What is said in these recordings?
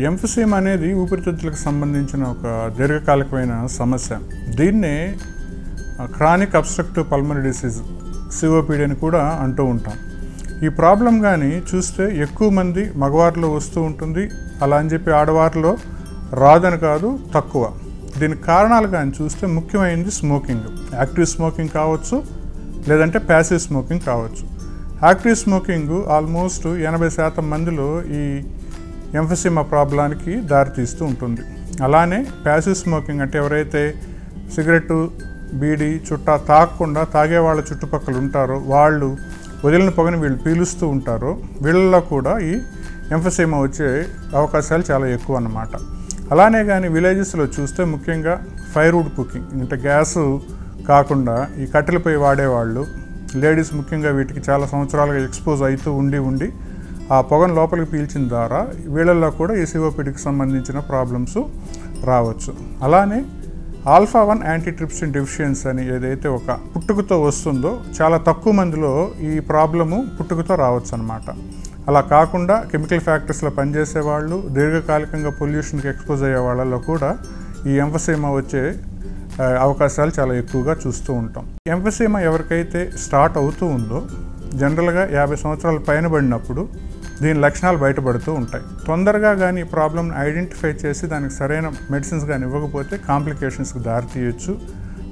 ఎంఫిసీమా అనేది ఊపిరితిత్తులకు సంబంధించిన ఒక దీర్ఘకాలికమైన సమస్య. దీన్నే chronic obstructive pulmonary disease COPD అని కూడా అంటూ ఉంటాం. ఈ ప్రాబ్లం కానీ చూస్తే ఎక్కువ మంది మగవారిలో వస్తూ ఉంటుంది. అలా అని చెప్పి ఆడవారిలో రాదని కాదు, తక్కువ. దీనికి కారణాలు కానీ చూస్తే ముఖ్యమైనది స్మోకింగ్. యాక్టివ్ స్మోకింగ్ కావచ్చు, లేదంటే ప్యాసివ్ స్మోకింగ్ కావచ్చు. యాక్టివ్ స్మోకింగ్ ఆల్మోస్ట్ 80% మందిలో ఈ ఎంఫిసీమా ప్రాబ్లానికి దారితీస్తూ ఉంటుంది. అలానే ప్యాసివ్ స్మోకింగ్ అంటే ఎవరైతే సిగరెట్టు, బీడీ, చుట్టా తాగకుండా తాగే వాళ్ళ చుట్టుపక్కల ఉంటారో, వాళ్ళు వదిలిన పొగని వీళ్ళు పీలుస్తూ ఉంటారో, వీళ్ళల్లో కూడా ఈ ఎంఫిసీమా వచ్చే అవకాశాలు చాలా ఎక్కువ అన్నమాట. అలానే కానీ విలేజెస్లో చూస్తే ముఖ్యంగా ఫైర్వుడ్ కుకింగ్ అంటే గ్యాసు కాకుండా ఈ కట్టెలపై వాడేవాళ్ళు, లేడీస్ ముఖ్యంగా వీటికి చాలా సంవత్సరాలుగా ఎక్స్పోజ్ అవుతూ ఉండి ఆ పొగను లోపలికి పీల్చిన ద్వారా వీళ్ళల్లో కూడా ఈ సిఓపిడికి సంబంధించిన ప్రాబ్లమ్స్ రావచ్చు. అలానే ఆల్ఫా-1 యాంటీట్రిప్సిన్ డెఫిషియన్సీ అని ఏదైతే ఒక పుట్టుకతో వస్తుందో చాలా తక్కువ మందిలో ఈ ప్రాబ్లము పుట్టుకతో రావచ్చు అన్నమాట. అలా కాకుండా కెమికల్ ఫ్యాక్టరీస్లో పనిచేసే వాళ్ళు, దీర్ఘకాలికంగా పొల్యూషన్కి ఎక్స్పోజ్ అయ్యే వాళ్ళలో కూడా ఈ ఎంఫిసీమా వచ్చే అవకాశాలు చాలా ఎక్కువగా చూస్తూ ఉంటాం. ఎంఫిసీమా ఎవరికైతే స్టార్ట్ అవుతూ ఉందో జనరల్గా 50 సంవత్సరాల పైన పడినప్పుడు దీని లక్షణాలు బయటపడుతూ ఉంటాయి. తొందరగా కానీ ఈ ప్రాబ్లమ్ని ఐడెంటిఫై చేసి దానికి సరైన మెడిసిన్స్ కానీ ఇవ్వకపోతే కాంప్లికేషన్స్కి దారితీయచ్చు.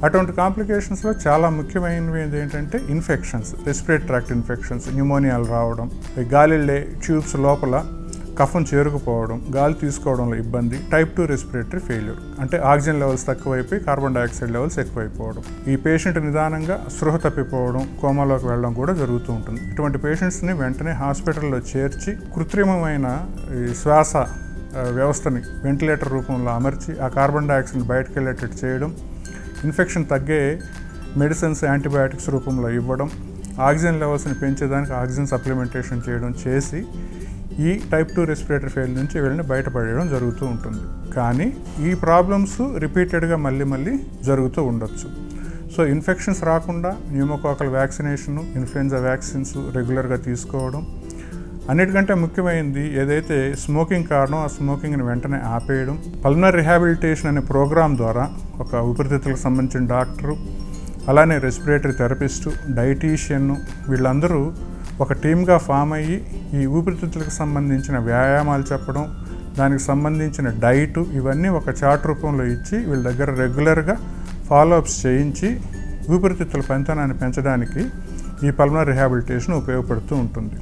అటువంటి కాంప్లికేషన్స్లో చాలా ముఖ్యమైనవి ఏంటంటే ఇన్ఫెక్షన్స్, రెస్పిరేటరీ ట్రాక్ట్ ఇన్ఫెక్షన్స్, న్యూమోనియాలు రావడం, గాలిళ్ళే ట్యూబ్స్ లోపల కఫం చేరుకుపోవడం, గాలి తీసుకోవడంలో ఇబ్బంది, టైప్ 2 రెస్పిరేటరీ ఫెయిల్యూర్ అంటే ఆక్సిజన్ లెవెల్స్ తక్కువైపోయి కార్బన్ డైఆక్సైడ్ లెవెల్స్ ఎక్కువైపోవడం, ఈ పేషెంట్ నిదానంగా స్పృహ తప్పిపోవడం, కోమాలోకి వెళ్ళడం కూడా జరుగుతూ ఉంటుంది. ఇటువంటి పేషెంట్స్ని వెంటనే హాస్పిటల్లో చేర్చి కృత్రిమమైన ఈ శ్వాస వ్యవస్థని వెంటిలేటర్ రూపంలో అమర్చి ఆ కార్బన్ డైఆక్సైడ్ని బయటకు వెళ్ళేటట్టు చేయడం, ఇన్ఫెక్షన్ తగ్గే మెడిసిన్స్, యాంటీబయాటిక్స్ రూపంలో ఇవ్వడం, ఆక్సిజన్ లెవెల్స్ని పెంచేదానికి ఆక్సిజన్ సప్లిమెంటేషన్ చేయడం చేసి ఈ టైప్ 2 రెస్పిరేటరీ ఫెయిల్ నుంచి వీళ్ళని బయటపడేయడం జరుగుతూ ఉంటుంది. కానీ ఈ ప్రాబ్లమ్స్ రిపీటెడ్గా మళ్ళీ జరుగుతూ ఉండొచ్చు. సో ఇన్ఫెక్షన్స్ రాకుండా న్యూమోకాకల్ వ్యాక్సినేషను, ఇన్ఫ్లుయెన్జా వ్యాక్సిన్స్ రెగ్యులర్గా తీసుకోవడం, అన్నిటికంటే ముఖ్యమైనది ఏదైతే స్మోకింగ్ కారణం ఆ స్మోకింగ్ని వెంటనే ఆపేయడం, పల్మనరీ రిహాబిలిటేషన్ అనే ప్రోగ్రాం ద్వారా ఒక ఊపిరితిత్తులకు సంబంధించిన డాక్టరు, అలానే రెస్పిరేటరీ థెరపిస్టు, డైటీషియన్ వీళ్ళందరూ ఒక టీమ్గా ఫామ్ అయ్యి ఈ ఊపిరితిత్తులకు సంబంధించిన వ్యాయామాలు చెప్పడం, దానికి సంబంధించిన డైటు ఇవన్నీ ఒక చార్ట్ రూపంలో ఇచ్చి వీళ్ళ దగ్గర రెగ్యులర్గా ఫాలోఅప్స్ చేయించి ఊపిరితిత్తుల పనితనాన్ని పెంచడానికి ఈ పల్మనరీ రిహాబిలిటేషన్ ఉపయోగపడుతూ ఉంటుంది.